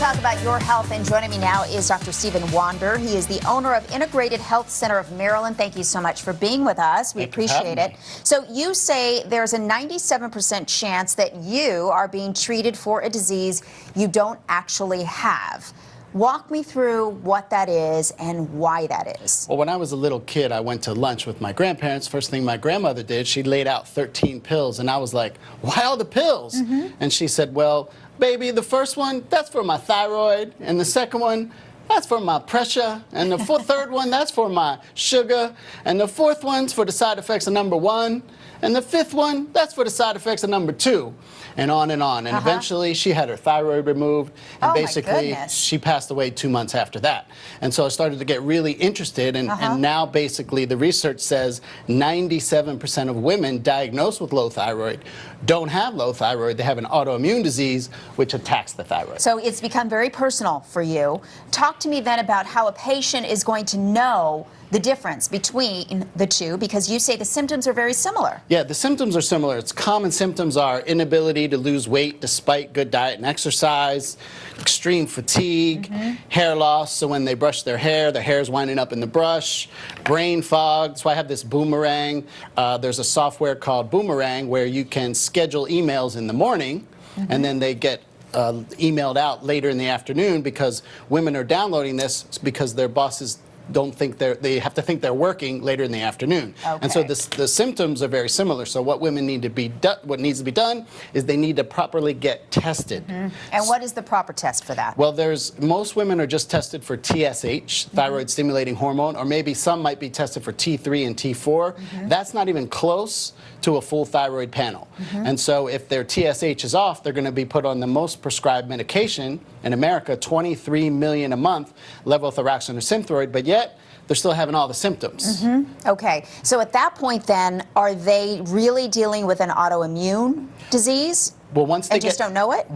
talk about your health, and joining me now is Dr. Stephen Wander. He is the owner of Integrated Health Center of Maryland. Thank you so much for being with us. We appreciate it. So you say there's a 97% chance that you are being treated for a disease you don't actually have. Walk me through what that is and why that is. Well, when I was a little kid, I went to lunch with my grandparents. First thing my grandmother did, she laid out 13 pills, and I was like, why all the pills? And she said, well, baby, the first one, that's for my thyroid, and the second one, that's for my pressure, and the third one, that's for my sugar, and the fourth one's for the side effects of number 1, and the fifth one, that's for the side effects of number 2, and on and on. And eventually, she had her thyroid removed, and basically, she passed away 2 months after that. And so I started to get really interested, and now basically the research says 97% of women diagnosed with low thyroid don't have low thyroid. They have an autoimmune disease which attacks the thyroid. So it's become very personal for you. Talk to me then about how a patient is going to know the difference between the two, because you say the symptoms are very similar. Yeah, the symptoms are similar. Its common symptoms are inability to lose weight despite good diet and exercise, extreme fatigue, hair loss, so when they brush their hair's winding up in the brush, brain fog. So I have this Boomerang. There's a software called Boomerang where you can schedule emails in the morning, and then they get emailed out later in the afternoon, because women are downloading this because their bosses don't think they have to think they're working later in the afternoon. And so the symptoms are very similar. So what women need to be what needs to be done is they need to properly get tested. And what is the proper test for that? Well, most women are just tested for TSH, thyroid stimulating hormone, or maybe some might be tested for T3 and T4. That's not even close to a full thyroid panel. And so if their TSH is off, they're going to be put on the most prescribed medication in America, 23 million a month, levothyroxine or Synthroid, but yet they're still having all the symptoms. Okay, so at that point then, are they really dealing with an autoimmune disease? Well, once they just don't know it?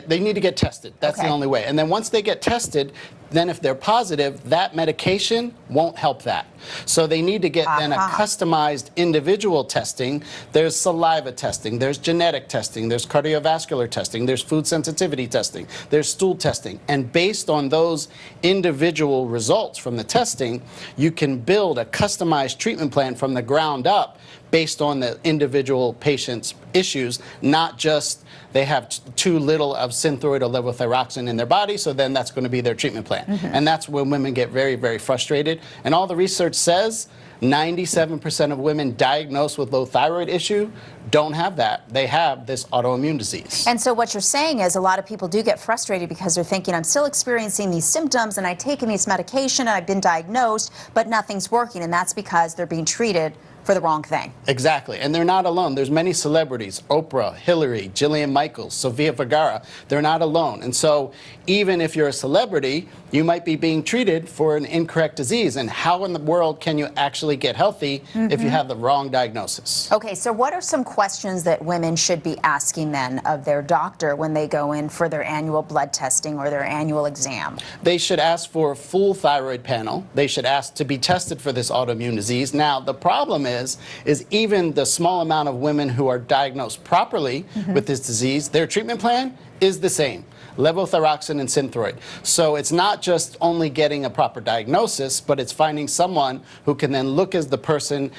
They need to get tested. That's the only way. And then once they get tested, then if they're positive, that medication won't help that. So they need to get then a customized individual testing. There's saliva testing, there's genetic testing, there's cardiovascular testing, there's food sensitivity testing, there's stool testing. And based on those individual results from the testing, you can build a customized treatment plan from the ground up based on the individual patient's issues, not just they have too little of Synthroid or levothyroxine in their body, so then that's going to be their treatment plan. And that's when women get very, very frustrated. And all the research says 97% of women diagnosed with low thyroid issue don't have that. They have this autoimmune disease. And so what you're saying is a lot of people do get frustrated because they're thinking, I'm still experiencing these symptoms and I've taken this medication and I've been diagnosed, but nothing's working. And that's because they're being treated for the wrong thing. Exactly. And they're not alone. There's many celebrities, Oprah, Hillary, Jillian Michaels, Sofia Vergara. They're not alone. And so even if you're a celebrity, you might be being treated for an incorrect disease. And how in the world can you actually get healthy if you have the wrong diagnosis? Okay, so what are some questions that women should be asking then of their doctor when they go in for their annual blood testing or their annual exam? They should ask for a full thyroid panel. They should ask to be tested for this autoimmune disease. Now, the problem is even the small amount of women who are diagnosed properly with this disease, their treatment plan is the same. Levothyroxine and Synthroid. So it's not just only getting a proper diagnosis, but it's finding someone who can then look as a person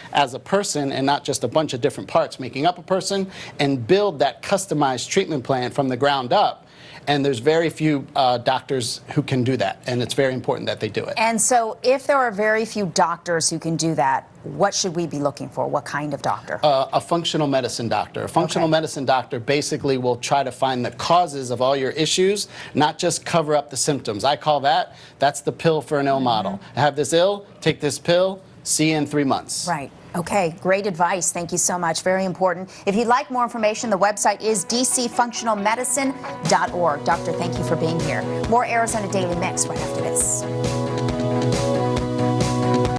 and not just a bunch of different parts making up a person, and build that customized treatment plan from the ground up. And there's very few doctors who can do that, and it's very important that they do it. And so if there are very few doctors who can do that, what should we be looking for? What kind of doctor? A functional medicine doctor. A functional medicine doctor basically will try to find the causes of all your issues, not just cover up the symptoms. I call that's the pill for an ill model. I have this ill, take this pill, see you in 3 months. Right. Okay, great advice. Thank you so much. Very important. If you'd like more information, the website is dcfunctionalmedicine.org. Doctor, thank you for being here. More Arizona Daily Mix right after this.